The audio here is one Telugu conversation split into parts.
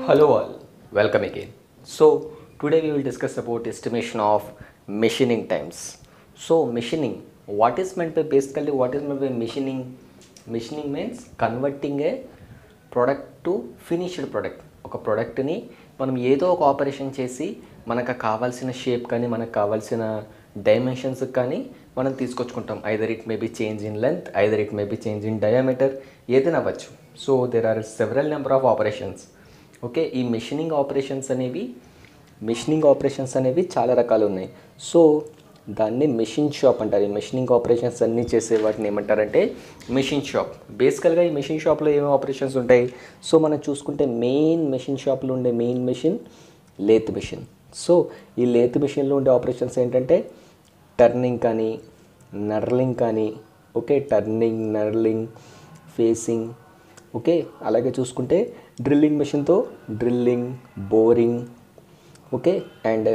Hello all, welcome again. So today we will discuss about estimation of machining times. So machining, what is meant by basically what is meant by machining? Machining means converting a product to finished product. ఒక ప్రోడక్ట్ని మనం ఏదో ఒక ఆపరేషన్ చేసి మనకు కావాల్సిన షేప్ కానీ మనకు కావాల్సిన డైమెన్షన్స్ కానీ మనం తీసుకొచ్చుకుంటాం. Either it may be change in length, either it may be change in diameter, ఏదైనా అవ్వచ్చు. So there are several number of operations. Okay, ఈ మెషినింగ్ ఆపరేషన్స్ అనేవి చాలా రకాలు ఉన్నాయి. సో దాన్ని మెషిన్ షాప్ అంటారు. ఈ మెషినింగ్ ఆపరేషన్స్ అన్నీ చేసే వాటిని ఏమంటారంటే మెషిన్ షాప్. బేసికల్గా ఈ మెషిన్ షాప్లో ఏమేమి ఆపరేషన్స్ ఉంటాయి? సో మనం చూసుకుంటే మెయిన్ మెషిన్ షాప్లో ఉండే main machine lathe machine. So ఈ లేత్ మెషిన్లో ఉండే ఆపరేషన్స్ ఏంటంటే టర్నింగ్ కానీ, నర్లింగ్ కానీ, okay, turning, knurling, facing, okay. అలాగే చూసుకుంటే డ్రిల్లింగ్ మెషిన్తో drilling, boring, okay, and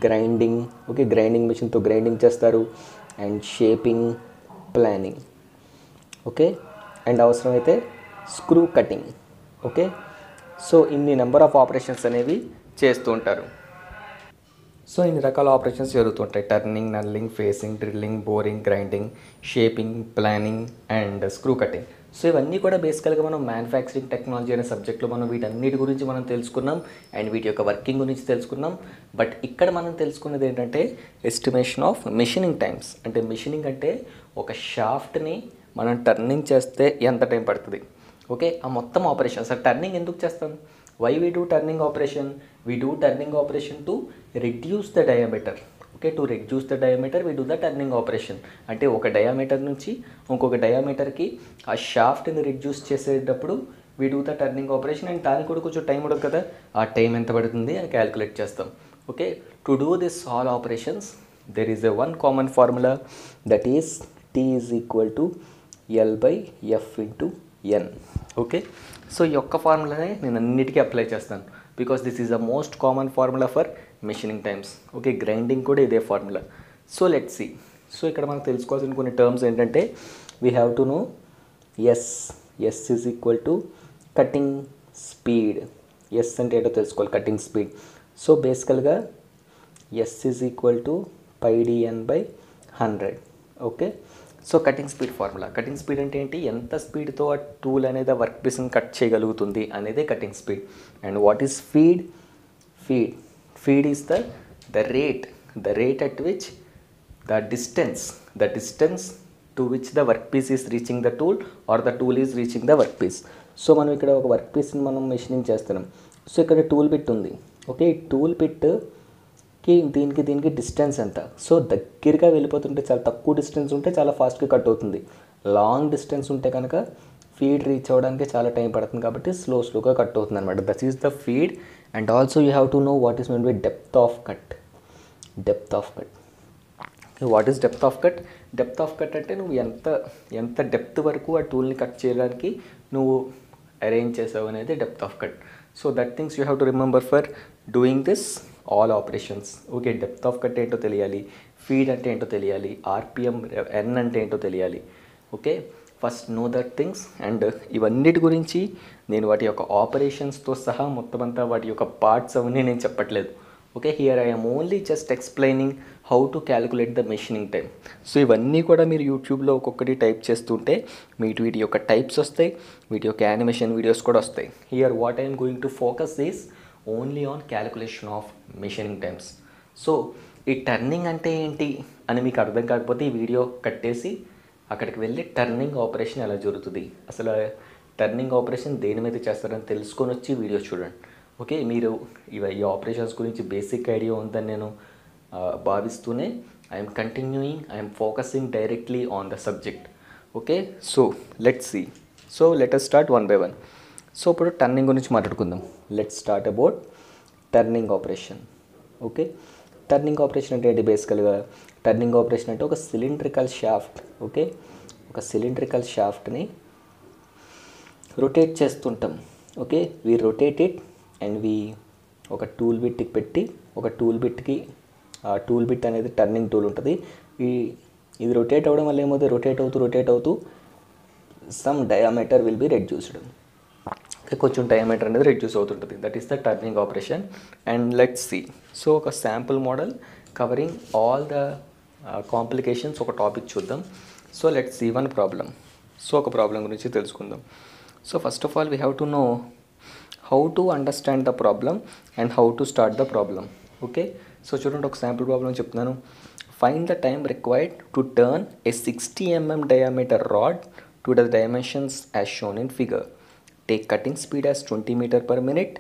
grinding, okay, grinding మెషిన్తో గ్రైండింగ్ చేస్తారు, and shaping, planning, okay, and అవసరమైతే స్క్రూ కటింగ్, ఓకే. సో ఇన్ని నెంబర్ ఆఫ్ ఆపరేషన్స్ అనేవి చేస్తూ ఉంటారు. సో ఇన్ని రకాల ఆపరేషన్స్ జరుగుతుంటాయి: turning, knurling, facing, drilling, boring, grinding, shaping, planning and screw cutting. So ఇవన్నీ కూడా బేసికల్గా మనం మ్యానుఫ్యాక్చరింగ్ టెక్నాలజీ అనే సబ్జెక్ట్లో మనం వీటన్నిటి గురించి మనం తెలుసుకున్నాం అండ్ వీటి యొక్క వర్కింగ్ గురించి తెలుసుకున్నాం. బట్ ఇక్కడ మనం తెలుసుకున్నది ఏంటంటే ఎస్టిమేషన్ ఆఫ్ మెషినింగ్ టైమ్స్. అంటే మెషినింగ్ అంటే ఒక షాఫ్ట్ని మనం టర్నింగ్ చేస్తే ఎంత టైం పడుతుంది, ఓకే, ఆ మొత్తం ఆపరేషన్. సార్ టర్నింగ్ ఎందుకు చేస్తాం? Why we do turning operation? We do turning operation to reduce the diameter. Okay, to reduce the diameter we do the turning operation. అంటే ఒక డయామీటర్ నుంచి ఇంకొక డయామీటర్కి ఆ షాఫ్ట్ని రిడ్యూస్ చేసేటప్పుడు we do the turning operation. And దానికి కూడా కొంచెం టైం ఉండదు కదా, ఆ టైం ఎంత పడుతుంది అని క్యాలిక్యులేట్ చేస్తాం. Okay, to do this all operations there is a one common formula, that is T is equal to L/F into N. Okay, so ఈ యొక్క ఫార్ములానే నేను అన్నిటికీ అప్లై చేస్తాను because this is the most common formula for machining times. Okay, grinding కూడా ఇదే formula. So let's see. So ఇక్కడ మనం తెలుసుకోవాల్సిన కొన్ని టర్మ్స్ ఏంటంటే we have to know S is equal to cutting speed. Yes అంటే ఏంటో తెలుసుకోవాలి, కటింగ్ స్పీడ్. సో బేసికల్గా S is equal to πdN/100. Okay, so cutting speed formula. Cutting speed అంటే ఏంటి? ఎంత స్పీడ్తో ఆ టూల్ అనేది ఆ వర్క్ పీస్ని కట్ చేయగలుగుతుంది అనేదే cutting speed. And what is feed? Feed is the rate at which the distance to which the workpiece is reaching the tool or the tool is reaching the workpiece. So మనం ఇక్కడ ఒక వర్క్ పీస్ని మనం మెషినింగ్ చేస్తున్నాం. సో ఇక్కడ టూల్ బిట్ ఉంది. ఓకే, ఈ టూల్ బిట్కి దీనికి డిస్టెన్స్ ఎంత? సో దగ్గరగా వెళ్ళిపోతుంటే చాలా తక్కువ డిస్టెన్స్ ఉంటే చాలా ఫాస్ట్గా కట్ అవుతుంది. లాంగ్ డిస్టెన్స్ ఉంటే కనుక ఫీడ్ రీచ్ అవ్వడానికి చాలా టైం పడుతుంది, కాబట్టి స్లోగా కట్ అవుతుంది అనమాట. That is the feed. And also you have to know what is mean by depth of cut. What is depth of cut? Depth of cut అంటే నువ్వు ఎంత డెప్త్ వరకు ఆ టూల్ని కట్ చేయడానికి నువ్వు అరేంజ్ చేసావు అనేది depth of cut. So that things you have to remember for doing this all operations. Okay, depth of cut ఏంటో తెలియాలి, ఫీడ్ అంటే ఏంటో తెలియాలి, ఆర్పిఎం ఎన్ అంటే ఏంటో తెలియాలి. Okay, first know that things. And ఇవన్నిటి గురించి నేను వాటి యొక్క ఆపరేషన్స్తో సహా మొత్తం అంతా వాటి యొక్క పార్ట్స్ అవన్నీ నేను చెప్పట్లేదు. Okay, here I am only just explaining how to calculate the machining time. So ఇవన్నీ కూడా మీరు యూట్యూబ్లో ఒక్కొక్కటి టైప్ చేస్తుంటే వీటి యొక్క టైప్స్ వస్తాయి, వీటి యొక్క యానిమేషన్ వీడియోస్ కూడా వస్తాయి. Here what I'm going to focus is only on calculation of machining times. So ఈ టర్నింగ్ అంటే ఏంటి అని మీకు అర్థం కాకపోతే ఈ వీడియో కట్టేసి అక్కడికి వెళ్ళి టర్నింగ్ ఆపరేషన్ ఎలా జరుగుతుంది, అసలు టర్నింగ్ ఆపరేషన్ దేని మీద చేస్తారని తెలుసుకొని వచ్చి వీడియో చూడండి. ఓకే, మీరు ఈ ఆపరేషన్స్ గురించి బేసిక్ ఐడియా ఉందని నేను భావిస్తూనే I'm continuing, I'm focusing directly on the subject. Okay, so let's see. So let us start one by one. So ఇప్పుడు టర్నింగ్ గురించి మాట్లాడుకుందాం. Let's start about turning operation. Okay, turning operation అంటే ఏంటి? బేసికల్గా టర్నింగ్ ఆపరేషన్ అంటే ఒక సిలిండ్రికల్ షాఫ్ట్. ఓకే, ఒక సిలిండ్రికల్ షాఫ్ట్ని రొటేట్ చేస్తుంటాం. Okay, we rotate it and we ఒక టూల్ బిట్కి పెట్టి ఒక టూల్ బిట్ అనేది టర్నింగ్ టూల్ ఉంటుంది. ఇది రొటేట్ అవ్వడం వల్ల ఏమవుతుంది? రొటేట్ అవుతూ some diameter will be reduced. కొంచెం డయామీటర్ అనేది రెడ్యూస్ అవుతుంటుంది. That is the turning operation. And let's see. So ఒక sample model covering all the complications ఒక టాపిక్ చూద్దాం. So let's see one problem. So ఒక ప్రాబ్లం గురించి తెలుసుకుందాం. So first of all we have to know how to understand the problem and how to start the problem. Okay, so చూడండి ఒక శాంపుల్ ప్రాబ్లం చెప్తున్నాను. Find the time required to turn A 60 mm diameter rod to the dimensions as shown in figure. Take cutting speed as 20 meter per minute,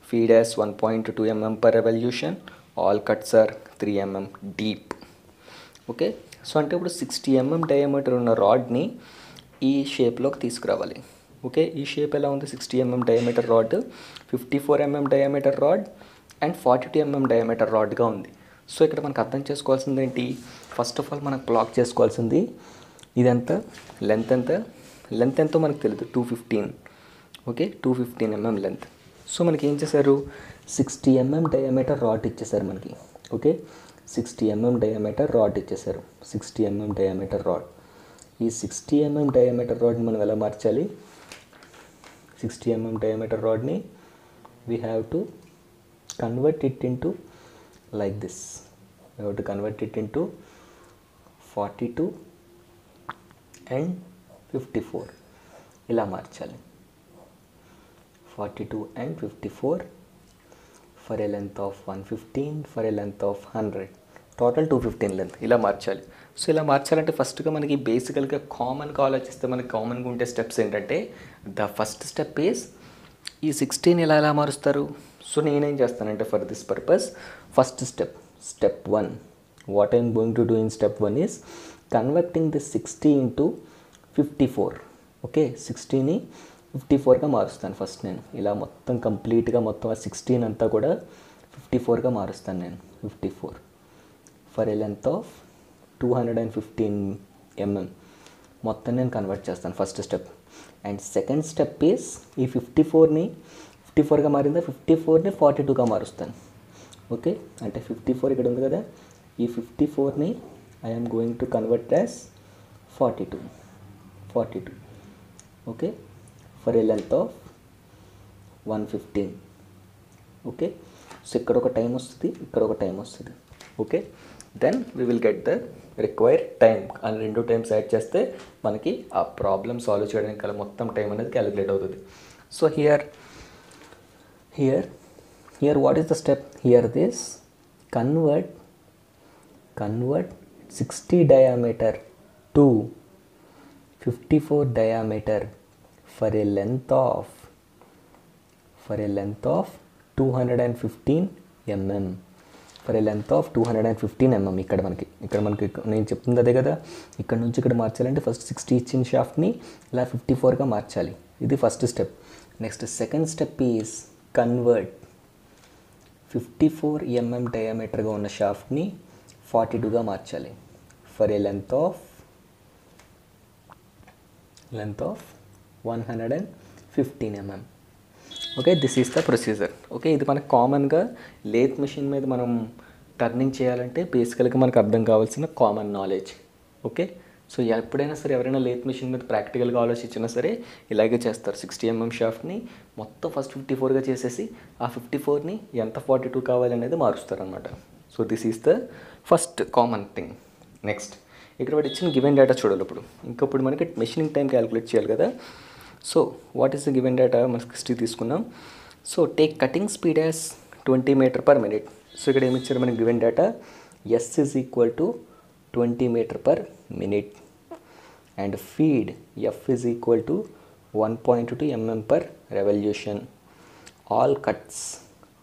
feed as 1.2 mm per revolution, all cuts are 3 mm deep. Okay, so అంటే ఇప్పుడు 60 mm డయామీటర్ ఉన్న రాడ్ని ఈ షేప్లోకి తీసుకురావాలి. ఓకే, ఈ షేప్ ఎలా ఉంది? 60 mm diameter rod, 54 mm diameter rod and 42 mm diameter రాడ్గా ఉంది. సో ఇక్కడ మనకు అర్థం చేసుకోవాల్సింది ఏంటి? ఫస్ట్ ఆఫ్ ఆల్ మనకు ప్లాక్ చేసుకోవాల్సింది ఇదంతా లెంత్ ఎంతో మనకు తెలియదు, 215. Okay, 215 mm length. సో మనకి ఏం చేశారు? 60 mm డయామీటర్ రాడ్ ఇచ్చేసారు మనకి. ఓకే, 60 mm డయామీటర్ రాడ్ ఇచ్చేసారు. 60 mm డయామీటర్ రాడ్. ఈ 60 mm డయామీటర్ రాడ్ని మనం ఎలా మార్చాలి? 60 mm డయామీటర్ రాడ్ని we have to convert it into like this. We have to convert it into 42 and 54. ఇలా మార్చాలి. 42 and 54 for a length of 115 for a length of 100, total 215 length. ఇలా మార్చాలి. సో ఇలా మార్చాలంటే ఫస్ట్గా మనకి బేసికల్గా కామన్గా ఆలోచిస్తే మనకి కామన్గా ఉండే స్టెప్స్ ఏంటంటే ద ఫస్ట్ స్టెప్ ఈజ్ ఈ 16 ఎలా మారుస్తారు? సో నేనేం చేస్తానంటే for this purpose first step 1, what I'm going to do in step 1 is converting this 60 into 54. Okay, 60ని 54గా మారుస్తాను ఫస్ట్ నేను. ఇలా మొత్తం కంప్లీట్గా మొత్తం ఆ 16 అంతా కూడా 54గా మారుస్తాను నేను. 54 for a length of 215 mm మొత్తం నేను కన్వర్ట్ చేస్తాను first step. And second step is ఈ 54గా మారిందా, 54ని 42గా మారుస్తాను. ఓకే, అంటే 54 ఇక్కడ ఉంది కదా, ఈ 54ని I'm going to convert as 42. Okay, for a length of 115. Okay, so ఇక్కడ ఒక టైం వస్తుంది, ఇక్కడ ఒక టైం వస్తుంది. Okay, then we will get the required time. అని 2 టైమ్స్ యాడ్ చేస్తే మనకి ఆ ప్రాబ్లమ్ సాల్వ్ చేయడానికి కల మొత్తం టైం అనేది క్యాలిక్యులేట్ అవుతుంది. So here what is the step? Here this convert 60 diameter to 54 diameter for a length of 215 mm. For a length of 215 mm. ఇక్కడ మనకి నేను చెప్తుంది అదే కదా, ఇక్కడ నుంచి ఇక్కడ మార్చాలంటే ఫస్ట్ 60 ఇచ్చిన షాఫ్ట్ని ఇలా 54గా మార్చాలి. ఇది first step. Next second step is convert 54 mm డయామీటర్గా ఉన్న షాఫ్ట్ని 42గా మార్చాలి for a length of 115 mm. Okay, this is the procedure. Okay, ఇది మనకు కామన్గా లేత్ మెషిన్ మీద మనం టర్నింగ్ చేయాలంటే బేసికల్గా మనకు అర్థం కావాల్సిన కామన్ నాలెడ్జ్. ఓకే, సో ఎప్పుడైనా సరే ఎవరైనా లేత్ మెషిన్ మీద ప్రాక్టికల్గా ఆలోచించినా సరే ఇలాగే చేస్తారు. 60 mm షాఫ్ట్ని మొత్తం ఫస్ట్ 54గా చేసేసి ఆ 54ని ఎంత 42 కావాలనేది మారుస్తారనమాట. So this is the first common thing. Next ఇక్కడ వాడు ఇచ్చిన గివెన్ డేటా చూడాలి. ఇప్పుడు మనకి మెషినింగ్ టైం క్యాలిక్యులేట్ చేయాలి కదా. So what is the given data? మనం 60 తీసుకున్నాం. So take cutting speed as 20 meter per minute. So ఇక్కడ ఏమి ఇచ్చారు మనకి given data? S is equal to 20 meter per minute and feed F is equal to 1.2 mm per revolution. All cuts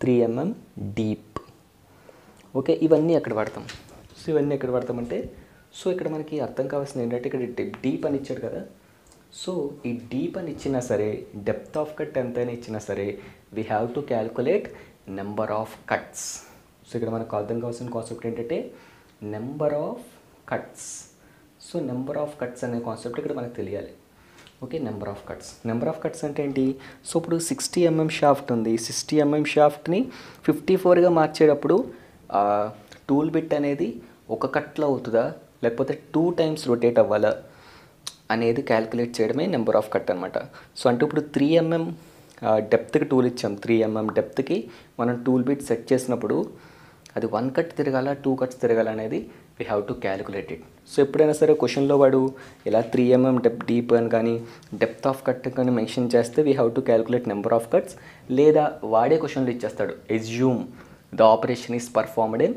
3 mm deep. Okay, ఇవన్నీ ఎక్కడ వాడతాం? సో ఇవన్నీ ఎక్కడ వాడతామంటే సో ఇక్కడ మనకి అర్థం కావాల్సింది ఏంటంటే ఇక్కడ డీప్ అని ఇచ్చాడు కదా. సో ఈ డీప్ అని ఇచ్చినా సరే డెప్త్ ఆఫ్ కట్ ఎంతైనా ఇచ్చినా సరే we have to calculate number of cuts. So ఇక్కడ మనకు అర్థం కావాల్సిన కాన్సెప్ట్ ఏంటంటే number of cuts. So number of cuts అనే కాన్సెప్ట్ ఇక్కడ మనకు తెలియాలి. ఓకే, నెంబర్ ఆఫ్ కట్స్ అంటే ఏంటి? సో ఇప్పుడు 60 mm షాఫ్ట్ ఉంది. 60 mm షాఫ్ట్ని 54గా మార్చేటప్పుడు టూల్ బిట్ అనేది ఒక కట్లో అవుతుందా లేకపోతే 2 times రొటేట్ అవ్వాలా అనేది క్యాల్కులేట్ చేయడమే నెంబర్ ఆఫ్ కట్ అనమాట. సో అంటే ఇప్పుడు 3 mm డెప్త్కి టూల్ ఇచ్చాం 3 mm డెప్త్కి మనం టూల్ బిట్ సెట్ చేసినప్పుడు అది 1 కట్ తిరగాల 2 కట్స్ తిరగాల అనేది we have to calculate it. So ఎప్పుడైనా సరే క్వశ్చన్లో వాడు ఇలా 3 mm డీప్ అని కానీ డెప్త్ ఆఫ్ కట్ కానీ మెన్షన్ చేస్తే we have to calculate number of cuts, లేదా వాడే క్వశ్చన్లో ఇచ్చేస్తాడు assume the operation is performed in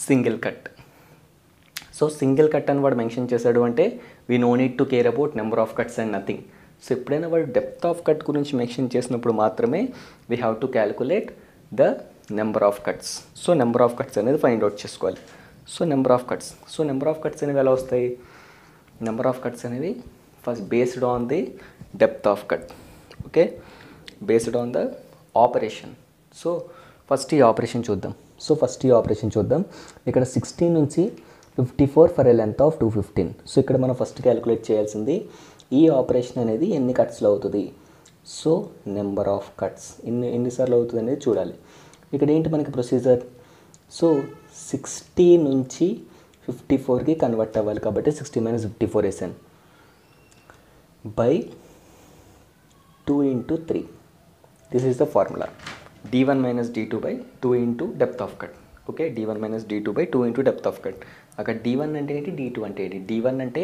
single cut. So single cut అని వాడు మెన్షన్ చేశాడు అంటే we know need to care about number of cuts and nothing. So ఎప్పుడైనా వాడు డెప్త్ ఆఫ్ కట్ గురించి మెన్షన్ చేసినప్పుడు మాత్రమే we have to calculate the number of cuts. So number of cuts అనేది ఫైండ్ అవుట్ చేసుకోవాలి. సో నెంబర్ ఆఫ్ కట్స్ అనేవి ఎలా వస్తాయి? నెంబర్ ఆఫ్ కట్స్ అనేవి first based on the depth of cut, okay, based on the operation. So first ఈ ఆపరేషన్ చూద్దాం. ఇక్కడ 16 నుంచి 54 for a length of 215. So ఇక్కడ మనం ఫస్ట్ క్యాలిక్యులేట్ చేయాల్సింది ఈ ఆపరేషన్ అనేది ఎన్ని కట్స్లో అవుతుంది. సో నెంబర్ ఆఫ్ కట్స్ ఎన్నిసార్లు అవుతుంది అనేది చూడాలి. ఇక్కడ ఏంటి మనకి ప్రొసీజర్? సో 60 నుంచి 54కి కన్వర్ట్ అవ్వాలి కాబట్టి 60 - 54 వేసాను by 2 × 3. This is the formula d1 - d2 by 2 × depth of cut. Okay, d1 - d2 by 2 × depth of cut. అక్కడ d1 అంటే ఏంటి, d2 అంటే ఏంటి? d1 అంటే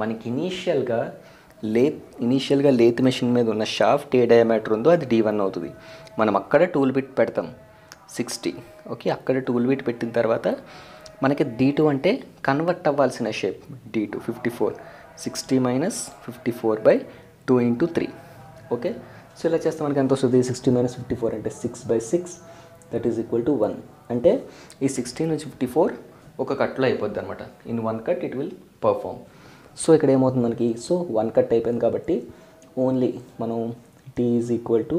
మనకి ఇనీషియల్గా లేత్ మెషిన్ మీద ఉన్న షాఫ్ట్ ఏ డయామీటర్ ఉందో అది d1 అవుతుంది. మనం అక్కడ టూల్ బిట్ పెడతాం 60. ఓకే, అక్కడ టూల్ బిట్ పెట్టిన తర్వాత మనకి d2 అంటే కన్వర్ట్ అవ్వాల్సిన shape d2 54. 60 - 54 by 2 × 3. Okay, so ఇలా చేస్తే మనకి ఎంత వస్తుంది? 60 - 54 అంటే 6/6, దట్ ఈజ్ ఈక్వల్ టు 1. అంటే ఈ 60 నుంచి 54 ఒక కట్లో అయిపోద్ది అనమాట. In 1 cut it will perform. So ఇక్కడ ఏమవుతుంది మనకి? సో 1 కట్ అయిపోయింది కాబట్టి ఓన్లీ మనం t is equal to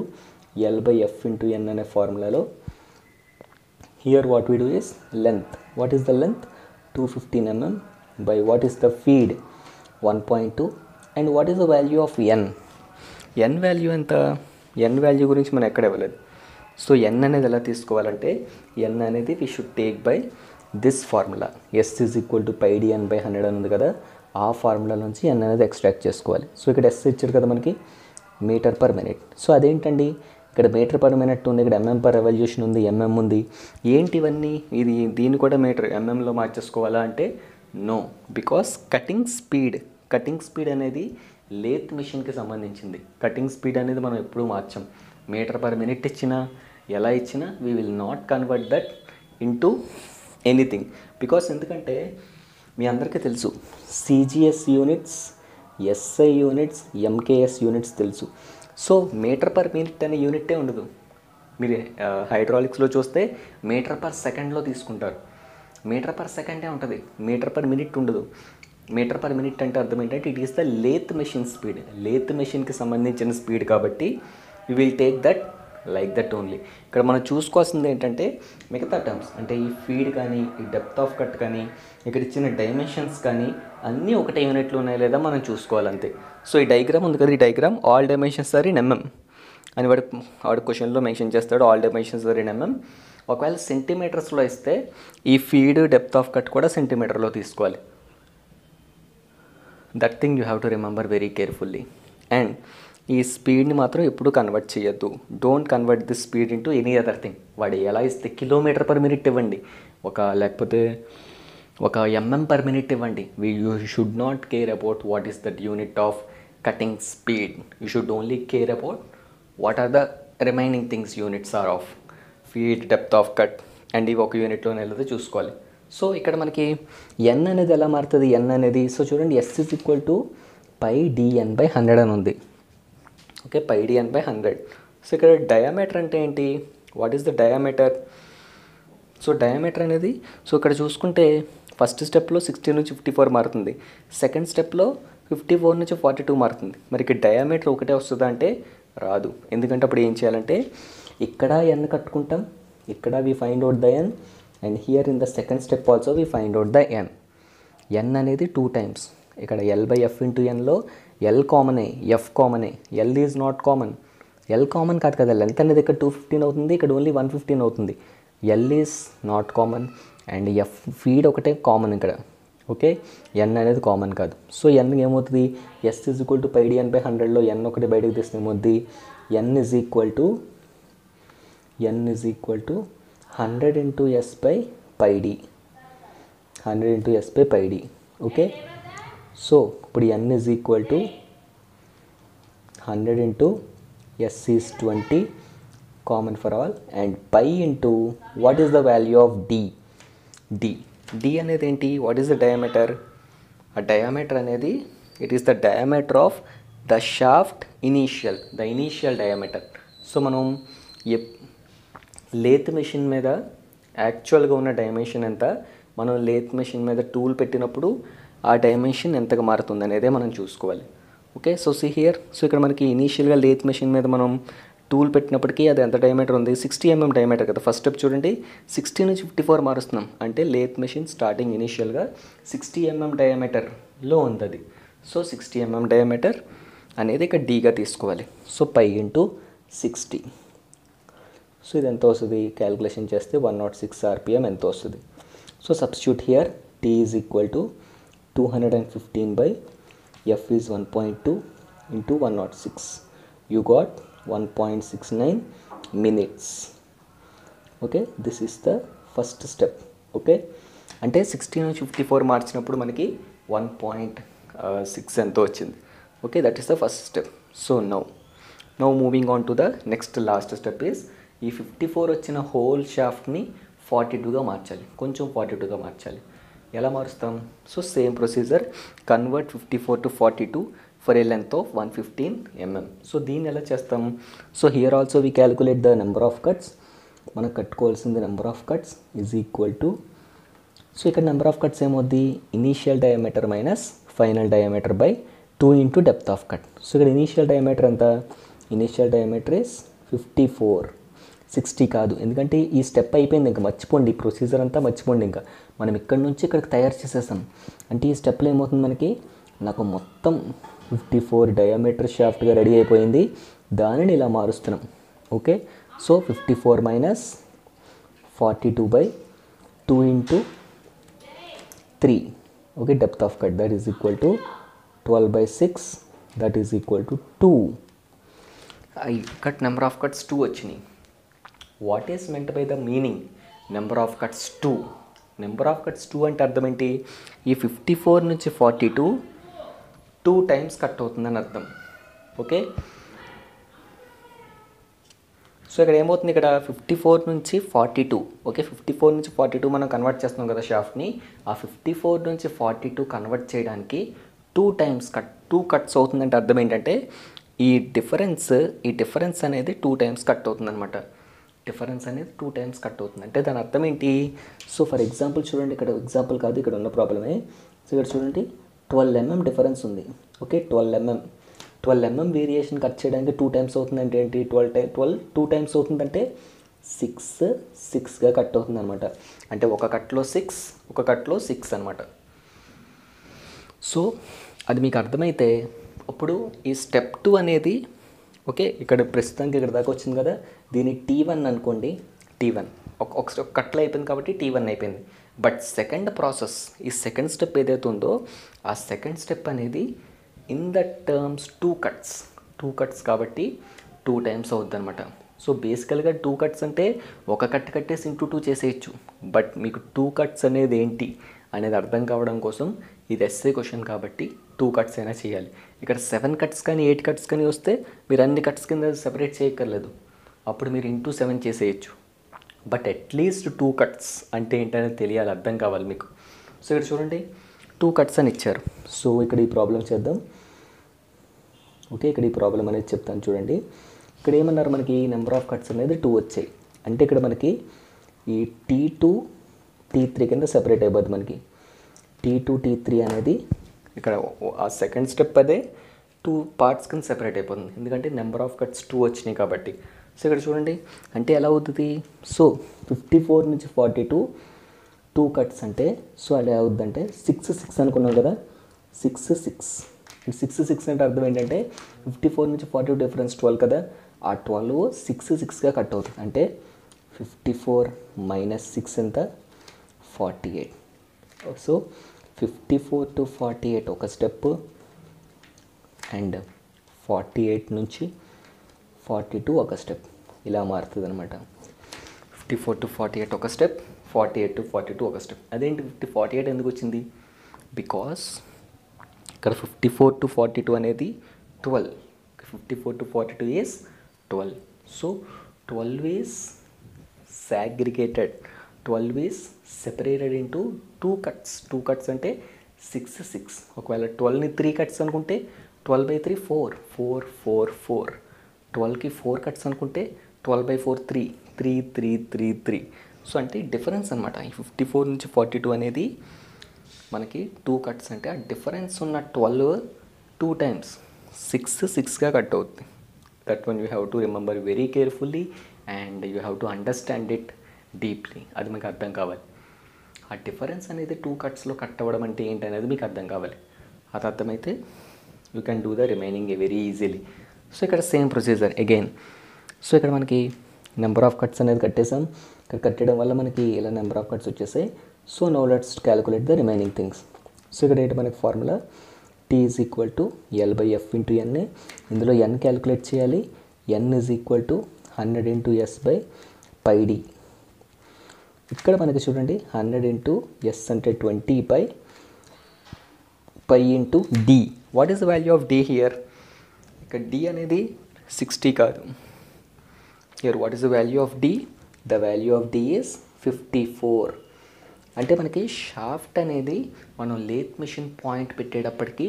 L/F × n అనే ఫార్ములాలో here what we do is length. What is the length? 215 mm by what is the feed? 1.2. and what is the value of n? n value ఎంత? n వాల్యూ గురించి మనం ఎక్కడ ఇవ్వలేదు. సో n అనేది ఎలా తీసుకోవాలంటే n అనేది we should take by this formula. s is equal to pi d n by 100 అని ఉంది కదా, ఆ ఫార్ములా నుంచి n అనేది ఎక్స్ట్రాక్ట్ చేసుకోవాలి. సో ఇక్కడ s ఇచ్చారు కదా మనకి మీటర్ పర్ మినిట్. సో అదేంటండి, ఇక్కడ మీటర్ పర్ మినిట్ ఉంది, ఇక్కడ mm పర్ రెవల్యూషన్ ఉంది, mm ఉంది. ఏంటి ఇవన్నీ? దీన్ని కూడా మీటర్ mmలో మార్చేసుకోవాలా అంటే నో, బికాస్ కటింగ్ స్పీడ్ అనేది లేత్ మిషన్కి సంబంధించింది. కటింగ్ స్పీడ్ అనేది మనం ఎప్పుడూ మార్చాం. మీటర్ పర్ మినిట్ ఇచ్చినా ఎలా ఇచ్చినా we will not convert that into anything. Because ఎందుకంటే మీ అందరికీ తెలుసు CGS units, SI units, MKS units తెలుసు. సో మీటర్ పర్ మినిట్ అనే యూనిట్టే ఉండదు. మీరు హైడ్రాలిక్స్లో చూస్తే మీటర్ పర్ సెకండ్లో తీసుకుంటారు. మీటర్ పర్ సెకండే ఉంటుంది, మీటర్ పర్ మినిట్ ఉండదు. మీటర్ పర్ మినిట్ అంటే అర్థం ఏంటంటే it is the lathe machine speed. Lathe మెషిన్కి సంబంధించిన స్పీడ్ కాబట్టి we will take that like that only. ఇక్కడ మనం చూసుకోవాల్సింది ఏంటంటే మిగతా టర్మ్స్ అంటే ఈ ఫీడ్ కానీ, ఈ డెప్త్ ఆఫ్ కట్ కానీ, ఇక్కడ ఇచ్చిన డైమెన్షన్స్ కానీ అన్నీ ఒకటే యూనిట్లు ఉన్నాయి లేదా మనం చూసుకోవాలంతే. సో ఈ డయాగ్రామ్ ఉంది కదా, ఈ diagram all dimensions are in mm అని వాడు క్వశ్చన్లో మెన్షన్ చేస్తాడు. All dimensions are in mm. ఒకవేళ సెంటీమీటర్స్లో ఇస్తే ఈ ఫీడ్ డెప్త్ ఆఫ్ కట్ కూడా సెంటీమీటర్లో తీసుకోవాలి. That thing you have to remember very carefully. And ఈ స్పీడ్ని మాత్రం ఎప్పుడు కన్వర్ట్ చేయొద్దు. Don't convert this speed into any other thing. వాడు ఎలా ఇస్తే కిలోమీటర్ పర్ మినిట్ ఇవ్వండి, లేకపోతే ఒక mm పర్ మినిట్ ఇవ్వండి. You should not care about what is that unit of cutting speed. You should only care about what are the remaining things units are of feed, depth of cut and ఇవి ఒక యూనిట్లోనే వెళ్ళదో చూసుకోవాలి. సో ఇక్కడ మనకి n అనేది ఎలా మారుతుంది? n అనేది సో చూడండి s is equal to pi dn by 100 అని ఉంది. Okay, pi dn by 100. So ఇక్కడ డయామీటర్ అంటే ఏంటి? What is the diameter? So diameter అనేది సో ఇక్కడ చూసుకుంటే ఫస్ట్ స్టెప్లో 60 నుంచి 54 మారుతుంది, సెకండ్ స్టెప్లో 54 నుంచి 42 మారుతుంది. మరి ఇక్కడ డయామీటర్ ఒకటే వస్తుందా అంటే రాదు. ఎందుకంటే అప్పుడు ఏం చేయాలంటే ఇక్కడ n కట్టుకుంటాం, ఇక్కడ we find out the n and here in the second step also we find out the n. n అనేది 2 times. ఇక్కడ L/F × nలో L కామనే, F కామనే, L is not common. L common కాదు కదా, లెంత్ అనేది ఇక్కడ 215 అవుతుంది, ఇక్కడ ఓన్లీ 115 అవుతుంది. L is not common and F feed ఒకటే కామన్ ఇక్కడ. ఓకే, n అనేది కామన్ కాదు. సో n ఏమవుతుంది? s is equal to pi dn by 100లో n ఒకటి బయటకు తీస్తే ఏమవుద్ది? n is equal to 100 into s by pi d, 100 into s by pi d. Okay, so ఇప్పుడు n is equal to 100 into s is 20 common for all and pi into what is the value of d. d అనేది ఏంటి? What is the diameter? ఆ డయామీటర్ అనేది it is the diameter of the shaft the initial diameter. So మనం లేత్ మెషిన్ మీద యాక్చువల్గా ఉన్న డైమెన్షన్ ఎంత, మనం లేత్ మెషిన్ మీద టూల్ పెట్టినప్పుడు ఆ డైమెన్షన్ ఎంతగా మారుతుంది అనేదే మనం చూసుకోవాలి. Okay, so see here. So ఇక్కడ మనకి ఇనీషియల్గా లేత్ మెషిన్ మీద మనం టూల్ పెట్టినప్పటికీ అది ఎంత డయామీటర్ ఉంది? 60 mm డయామీటర్ కదా. ఫస్ట్ స్టెప్ చూడండి, 60 నుంచి 54 మారుస్తున్నాం అంటే లేత్ మెషిన్ స్టార్టింగ్ ఇనీషియల్గా 60 mm డయామీటర్లో ఉంది అది. సో 60 mm డయామీటర్ అనేది ఇక్కడ డీగా తీసుకోవాలి. So pi into 60. సో ఇది ఎంత వస్తుంది? క్యాలిక్యులేషన్ చేస్తే 106 RPM ఎంత వస్తుంది? So substitute here T is equal to 215 by F is 1.2 into 106. You got 1.69 minutes. Okay, this is the first step. Okay, అంటే 60 నుంచి 54 మార్చినప్పుడు మనకి 1.6 ఎంతో వచ్చింది. Okay, that is the first step. So now moving on to the next last step is ఈ 54 వచ్చిన హోల్ షాఫ్ట్ని 42గా మార్చాలి, కొంచెం 42గా మార్చాలి. ఎలా మారుస్తాం? So same procedure, convert 54 to 42 for a length of 115 mm. So దీన్ని ఎలా చేస్తాం? So here also we calculate the number of cuts. మనకు కట్టుకోవాల్సింది number of cuts is equal to, so ఇక్కడ నెంబర్ ఆఫ్ కట్స్ ఏమవుద్ది? Initial diameter minus final diameter by 2 into depth of cut. So ఇక్కడ ఇనీషియల్ డయామీటర్ ఎంత? ఇనీషియల్ డయామీటర్ ఇస్ 54, 60 కాదు, ఎందుకంటే ఈ స్టెప్ అయిపోయింది. ఇంకా మర్చిపోండి, ఈ ప్రొసీజర్ అంతా మర్చిపోండి. ఇంకా మనం ఇక్కడ నుంచి ఇక్కడికి తయారు చేసేసాం అంటే ఈ స్టెప్లో ఏమవుతుంది మనకి? నాకు మొత్తం 54 డయామీటర్ షాఫ్ట్గా రెడీ అయిపోయింది, దానిని ఇలా మారుస్తున్నాం. Okay, so 54 minus 42 by 2 into 3. Okay, depth of cut that is equal to 12 by 6, that is equal to 2. Cut number of cuts 2 వచ్చినాయి. What is meant by the meaning number of cuts 2? Number of cuts 2 అంటే అర్థం ఏంటి? ఈ 54 నుంచి 42 2 times కట్ అవుతుందని అర్థం. ఓకే, సో ఇక్కడ ఏమవుతుంది? ఇక్కడ 54 నుంచి 42. ఓకే, 54 నుంచి 42 మనం కన్వర్ట్ చేస్తున్నాం కదా షాఫ్ట్ని. ఆ 54 నుంచి 42 కన్వర్ట్ చేయడానికి 2 times కట్, 2 cuts అవుతుందంటే అర్థం ఏంటంటే ఈ డిఫరెన్స్ అనేది 2 times కట్ అవుతుందన్నమాట. డిఫరెన్స్ అనేది 2 times కట్ అవుతుంది అంటే దాని అర్థం ఏంటి? సో ఫర్ ఎగ్జాంపుల్ చూడండి, ఇక్కడ ఎగ్జాంపుల్ కాదు, ఇక్కడ ఉన్న ప్రాబ్లమే. సో ఇక్కడ చూడండి 12 mm డిఫరెన్స్ ఉంది. ఓకే, 12 mm వేరియేషన్ కట్ చేయడానికి 2 times అవుతుందంటే ఏంటి? 2 times అవుతుందంటే 6గా కట్ అవుతుంది అనమాట. అంటే ఒక కట్లో 6, ఒక కట్లో 6 అనమాట. సో అది మీకు అర్థమైతే ఇప్పుడు ఈ స్టెప్ 2 అనేది, ఓకే, ఇక్కడ ప్రస్తుతానికి ఇక్కడ దాకా వచ్చింది కదా, దీన్ని T1 అనుకోండి. T1 ఒక కట్లో అయిపోయింది కాబట్టి T1 అయిపోయింది. బట్ సెకండ్ ప్రాసెస్, ఈ సెకండ్ స్టెప్ ఏదైతే ఉందో ఆ సెకండ్ స్టెప్ అనేది ఇన్ ద టర్మ్స్ 2 cuts కాబట్టి 2 times అవుద్ది అనమాట. సో బేసికల్గా 2 cuts అంటే ఒక కట్ కట్టేసి ఇంటూ 2 చేసేయచ్చు. బట్ మీకు 2 cuts అనేది ఏంటి అనేది అర్థం కావడం కోసం ఇది ఎస్ఏ క్వశ్చన్ కాబట్టి 2 cuts అయినా చేయాలి. ఇక్కడ 7 cuts కానీ 8 cuts కానీ వస్తే మీరు అన్ని కట్స్ కింద సెపరేట్ చేయక్కర్లేదు, అప్పుడు మీరు ఇంటూ 7 చేసేయచ్చు. బట్ అట్లీస్ట్ 2 cuts అంటే ఏంటనేది తెలియాలి, అర్థం కావాలి మీకు. సో ఇక్కడ చూడండి 2 cuts అని ఇచ్చారు. సో ఇక్కడ ఈ ప్రాబ్లం చేద్దాం. ఓకే, ఇక్కడ ఈ ప్రాబ్లం అనేది చెప్తాను చూడండి. ఇక్కడ ఏమన్నారు? మనకి నెంబర్ ఆఫ్ కట్స్ అనేది 2 వచ్చాయి. అంటే ఇక్కడ మనకి ఈ T2 T3 కింద సెపరేట్ అయిపోద్ది. మనకి T2 T3 అనేది ఇక్కడ ఆ సెకండ్ స్టెప్ అదే 2 parts కింద సెపరేట్ అయిపోతుంది, ఎందుకంటే నెంబర్ ఆఫ్ కట్స్ 2 వచ్చినాయి కాబట్టి. సో ఇక్కడ చూడండి అంటే ఎలా అవుతుంది? సో 54 నుంచి 42 2 cuts అంటే సో అలా అవుద్దంటే 6 అనుకున్నాం కదా, 6 అంటే అర్థం ఏంటంటే 54 నుంచి 42 డిఫరెన్స్ 12 కదా, ఆ 12 6గా కట్ అవుతుంది. అంటే 54 మైనస్ 6 ఎంత? 48. సో 54 to 48 ఒక స్టెప్, అండ్ 48 నుంచి 42 ఒక స్టెప్ ఇలా మారుతుంది అనమాట. 54 to 48 ఒక స్టెప్, 48 to 42 ఒక స్టెప్. అదేంటి 48 ఎందుకు వచ్చింది? బికాస్ ఇక్కడ 54 to 42 అనేది 12. 54 to 42 is 12. So 12 is segregated, 12 is separated into 2 cuts. 2 cuts అంటే 6 6. ఒకవేళ 12ని 3 cuts అనుకుంటే 12/3 4 4 4 4. 12కి 4 cuts అనుకుంటే 12/4 3 3 3 3 3. సో అంటే డిఫరెన్స్ అనమాట. ఈ 54 నుంచి 42 అనేది మనకి 2 cuts అంటే ఆ డిఫరెన్స్ ఉన్న 12 2 times 6 6గా కట్ అవుతుంది. That one you have to remember very carefully and you have to understand it deeply. అది మీకు అర్థం కావాలి. ఆ డిఫరెన్స్ అనేది 2 cutsలో కట్ అవ్వడం అంటే ఏంటి అనేది మీకు అర్థం కావాలి. అది అర్థమైతే you can do the remaining very easily. So ఇక్కడ సేమ్ ప్రొసీజర్ అగైన్. సో ఇక్కడ మనకి నెంబర్ ఆఫ్ కట్స్ అనేది కట్టేసాం. ఇక్కడ కట్టడం వల్ల మనకి ఇలా నెంబర్ ఆఫ్ కట్స్ వచ్చేసాయి. So now let's calculate the remaining things. So ఇక్కడ ఏంటి మనకి formula T is equal to L/F into N. ఇందులో N క్యాలిక్యులేట్ చేయాలి. N is equal to 100 into S/πD. ఇక్కడ మనకి చూడండి 100 ఇంటూ S అంటే 20/π into D. What is the value of D here? ఇక్కడ D అనేది 60 కాదు. Here what is the value of D? The value of D is 54. అంటే మనకి షాఫ్ట్ అనేది మనం లేత్ మిషన్ పాయింట్ పెట్టేటప్పటికి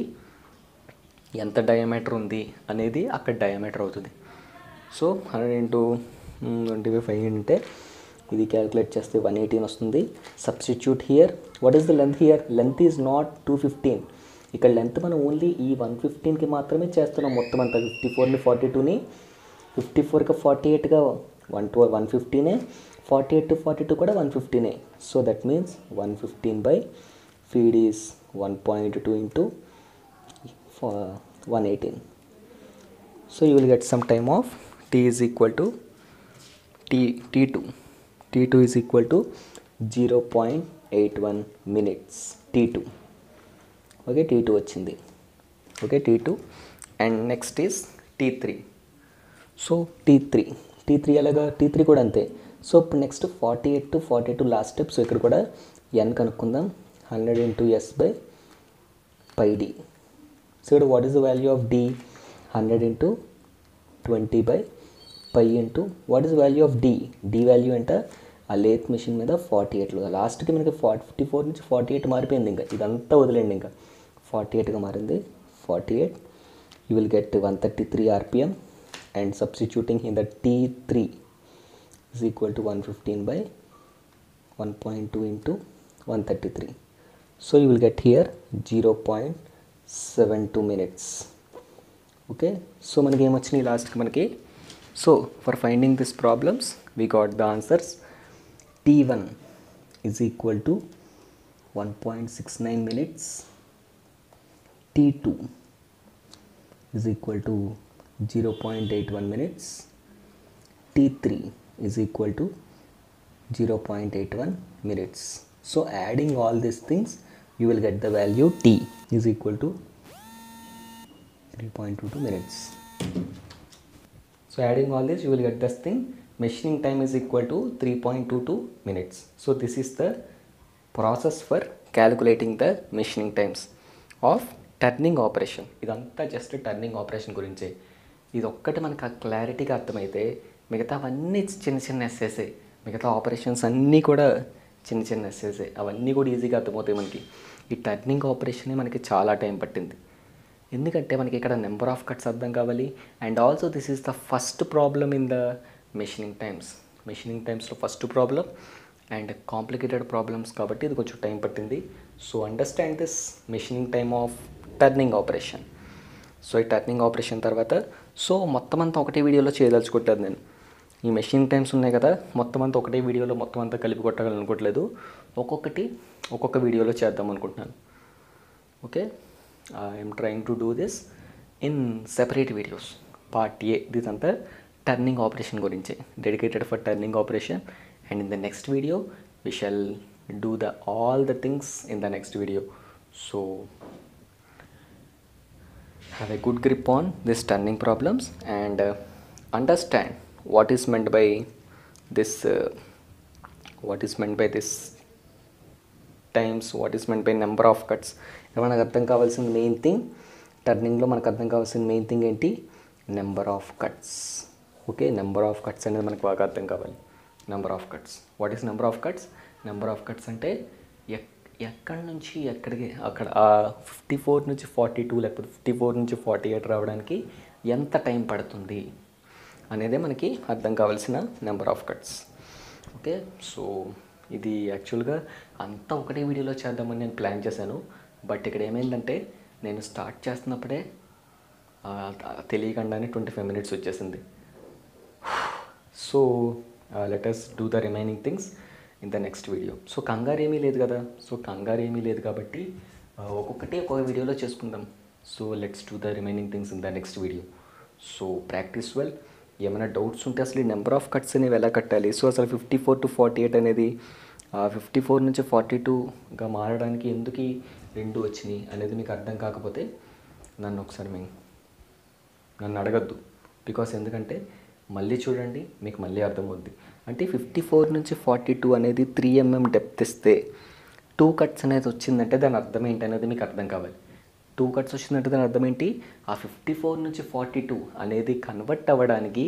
ఎంత డయామీటర్ ఉంది అనేది అక్కడ డయామీటర్ అవుతుంది. సో 100 ఇంటూ 25 అంటే ఇది క్యాలిక్యులేట్ చేస్తే 118 వస్తుంది. Substitute here. What is the length here? Length is not 215. ఇక్కడ లెంత్ మనం ఓన్లీ ఈ 115కి మాత్రమే చేస్తున్నాం. మొత్తం అంతా 54ని 42ని 54కి 48గా 115, 48 to 42 కూడా 115. So that means 115/feed is 1.2 into 118. So you will get some time of T is equal to T2. T2 is equal to 0.81 minutes. T2. Okay, T2 వచ్చింది. Okay, T2. And next is T3. So T3 అలాగా T3 కూడా అంతే. సో ఇప్పుడు next 48 to 42 last step. So ఇక్కడ కూడా N కనుక్కుందాం. 100 ఇంటూ S/πD. సో ఇక్కడ what is the value of D? 100 into 20/π into what is the value of D? D వాల్యూ అంటే ఆ లేత్ మిషన్ మీద 48లో లాస్ట్కి మనకి 54 నుంచి 48 మారిపోయింది. ఇంకా ఇదంతా వదిలేండి. ఇంకా 48గా మారింది. 48 you will get 133 RPM. And substituting in the T3 is equal to 115/1.2 into 133. So you will get here 0.72 minutes. Okay, so మనకి ఏమొచ్చినాయి లాస్ట్కి మనకి? So for finding this problems we got the answers. T1 is equal to 1.69 minutes. T2 is equal to 0.81 minutes. T3 is equal to 0.81 minutes. So adding all these things you will get the value T is equal to 3.22 minutes. So adding all this you will get this thing. Machining time is equal to 3.22 minutes. So this is the process for calculating the machining times of turning operation. ఇదంతా జస్ట్ టర్నింగ్ ఆపరేషన్ గురించే. ఇది ఒక్కటి మనకు ఆ క్లారిటీగా అర్థమైతే మిగతావన్నీ చిన్న చిన్న ఎస్సేసే. మిగతా ఆపరేషన్స్ అన్నీ కూడా చిన్న చిన్న ఎస్సేసే. అవన్నీ కూడా ఈజీగా అర్థమవుతాయి మనకి. ఈ టర్నింగ్ ఆపరేషనే మనకి చాలా టైం పట్టింది. ఎందుకంటే మనకి ఇక్కడ నెంబర్ ఆఫ్ కట్స్ అర్థం కావాలి. And also this is the first problem in the machining times. Machining టైమ్స్లో first problem and complicated problems కాబట్టి ఇది కొంచెం టైం పట్టింది. So understand this machining time of turning operation. So ఈ టర్నింగ్ ఆపరేషన్ తర్వాత సో మొత్తం అంతా ఒకటే వీడియోలో చేయదలుచుకుంటాను నేను. ఈ మెషినింగ్ టైమ్స్ ఉన్నాయి కదా, మొత్తం అంతా ఒకటే వీడియోలో మొత్తం అంతా కలిపి కొట్టాలనుకోవట్లేదు. ఒక్కొక్కటి ఒక్కొక్క వీడియోలో చేద్దాం అనుకుంటున్నాను. Okay, I'm trying to do this in separate videos. Part A ఇదంతా టర్నింగ్ ఆపరేషన్ గురించే, dedicated for turning operation. And in the next video we shall do all the things in the next video. So have a good grip on this turning problems and understand what is meant by this times, what is meant by number of cuts. మనకు అర్థం కావాల్సిన మెయిన్ థింగ్ టర్నింగ్లో మనకు అర్థం కావాల్సిన మెయిన్ థింగ్ ఏంటి? Number of cuts. Okay, number of cuts అనేది మనకు బాగా అర్థం కావాలి. Number of cuts, what is number of cuts? Number of cuts అంటే ఎక్కడి నుంచి ఎక్కడికి, అక్కడ 54 నుంచి 42 లేకపోతే 54 నుంచి 48 రావడానికి ఎంత టైం పడుతుంది అనేదే మనకి అర్థం కావాల్సిన number of cuts. Okay, so ఇది యాక్చువల్గా అంతా ఒకటే వీడియోలో చేద్దామని నేను ప్లాన్ చేశాను. బట్ ఇక్కడ ఏమైందంటే నేను స్టార్ట్ చేస్తున్నప్పుడే తెలియకుండానే 25 minutes వచ్చేసింది. So let us do the remaining things in the next video. So కంగారు ఏమీ లేదు కదా, సో కంగారు ఏమీ లేదు కాబట్టి ఒక్కొక్క వీడియోలో చేసుకుందాం. So let's do the remaining things in the next video. So practice well. ఏమైనా డౌట్స్ ఉంటే అసలు ఈ నెంబర్ ఆఫ్ కట్స్ అనేవి ఎలా కట్టాలి, సో అసలు 54 to 48 అనేది 54 నుంచి 42గా మారడానికి ఎందుకు 2 వచ్చినాయి అనేది మీకు అర్థం కాకపోతే నన్ను ఒకసారి నన్ను అడగద్దు. బికాస్ ఎందుకంటే మళ్ళీ చూడండి మీకు మళ్ళీ అర్థమవుద్ది. అంటే 54 నుంచి 42 అనేది 3 mm డెప్త్ ఇస్తే 2 cuts అనేది వచ్చిందంటే దాని అర్థం ఏంటి అనేది మీకు అర్థం కావాలి. 2 cuts వచ్చిందంటే దాని అర్థం ఏంటి? ఆ 54 నుంచి 42 అనేది కన్వర్ట్ అవ్వడానికి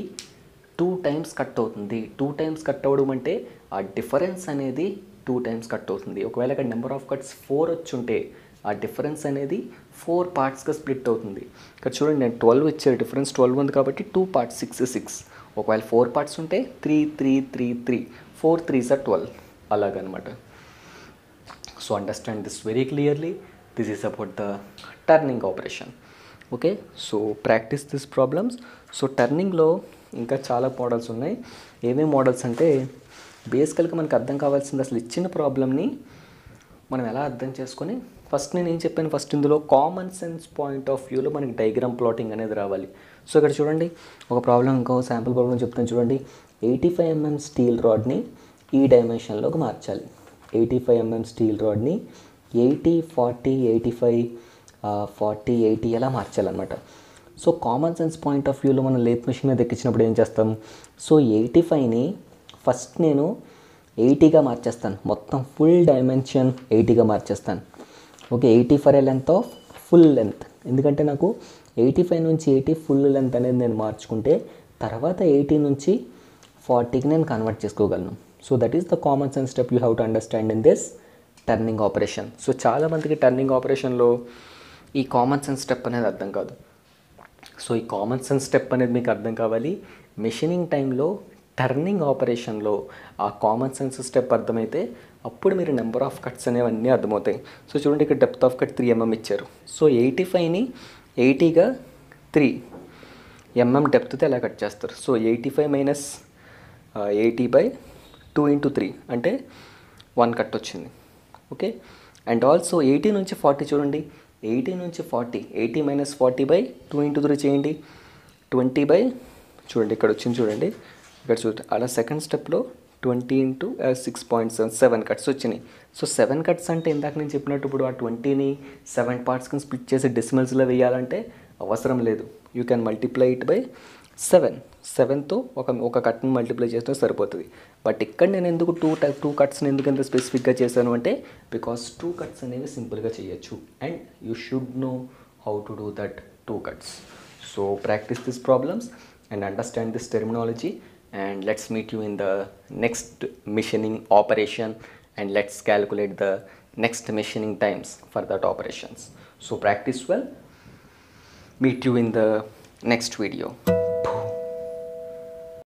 2 times కట్ అవుతుంది. 2 times కట్ అవ్వడం అంటే ఆ డిఫరెన్స్ అనేది 2 times కట్ అవుతుంది. ఒకవేళ ఇక్కడ నెంబర్ ఆఫ్ కట్స్ 4 వచ్చుంటే ఆ డిఫరెన్స్ అనేది 4 partsగా స్ప్లిట్ అవుతుంది. ఇక్కడ చూడండి నేను 12 ఇచ్చారు, డిఫరెన్స్ 12 ఉంది కాబట్టి 2 parts 6. ఒకవేళ 4 parts ఉంటే 3 3 3 3 4 3s are 12 అలాగనమాట. So understand this very clearly. This is about the turning operation. Okay, so practice this problems. So టర్నింగ్లో ఇంకా చాలా మోడల్స్ ఉన్నాయి. ఏమేమి మోడల్స్ అంటే బేసికల్గా మనకు అర్థం కావాల్సింది అసలు ఇచ్చిన ప్రాబ్లమ్ని మనం ఎలా అర్థం చేసుకొని, ఫస్ట్ నేను ఏం చెప్పాను, ఫస్ట్ ఇందులో కామన్ సెన్స్ పాయింట్ ఆఫ్ వ్యూలో మనకి డయాగ్రామ్ ప్లాటింగ్ అనేది రావాలి. సో ఇక్కడ చూడండి ఒక ప్రాబ్లం, ఇంకో శాంపుల్ ప్రాబ్లం చెప్తాను చూడండి. 85 mm స్టీల్ రాడ్ని ఈ డైమెన్షన్లోకి మార్చాలి. 85 mm స్టీల్ రాడ్ని 80 40 85 40 80 ఎలా మార్చాలన్నమాట. So common sense point of వ్యూలో మనం లేత్ మెషిన్ మీద ఎక్కించినప్పుడు ఏం చేస్తాం? సో 85ని ఫస్ట్ నేను 80గా మార్చేస్తాను. మొత్తం ఫుల్ డైమెన్షన్ 80గా మార్చేస్తాను. Okay, 80 for a length of full length. ఎందుకంటే నాకు 85 నుంచి 80 ఫుల్ లెంత్ అనేది నేను మార్చుకుంటే తర్వాత 80 నుంచి 40కి నేను కన్వర్ట్ చేసుకోగలను. So that is the common sense step you have to understand in this turning operation. So చాలామందికి టర్నింగ్ ఆపరేషన్లో ఈ కామన్ సెన్స్ స్టెప్ అనేది అర్థం కాదు. సో ఈ కామన్ సెన్స్ స్టెప్ అనేది మీకు అర్థం కావాలి. మెషినింగ్ టైంలో టర్నింగ్ ఆపరేషన్లో ఆ కామన్ సెన్స్ స్టెప్ అర్థమైతే అప్పుడు మీరు నెంబర్ ఆఫ్ కట్స్ అనేవన్నీ అర్థమవుతాయి. సో చూడండి ఇక్కడ డెప్త్ ఆఫ్ కట్ 3 mm ఇచ్చారు. సో 85ని 80గా 3 mm డెప్త్తో ఎలా కట్ చేస్తారు? సో 85 minus 80/2 into 3 అంటే 1 కట్ వచ్చింది. ఓకే, అండ్ ఆల్సో 80 నుంచి 40 చూడండి, 80 నుంచి 40 80 minus 40/2 into 3 చేయండి, 20 చూడండి ఇక్కడ వచ్చింది చూడండి, ఇక్కడ చూడండి అలా సెకండ్ స్టెప్లో 20 into 6.7 కట్స్ వచ్చినాయి. సో 7 కట్స్ అంటే ఇందాక నేను చెప్పినట్టు ఇప్పుడు ఆ 20ని 7 partsకి స్ప్లిట్ చేసి డెసిమల్స్లో వేయాలంటే అవసరం లేదు. You can multiply it by 7తో ఒక కట్ని మల్టిప్లై చేస్తే సరిపోతుంది. బట్ ఇక్కడ నేను ఎందుకు 2 కట్స్ని ఎందుకు ఎంత స్పెసిఫిక్గా చేశాను అంటే బికాస్ 2 కట్స్ అనేవి సింపుల్గా చేయొచ్చు and you should know how to do that 2 cuts. So practice this problems and understand this terminology, and let's meet you in the next machining operation, and let's calculate the next machining times for that operations. So practice well. Meet you in the next video.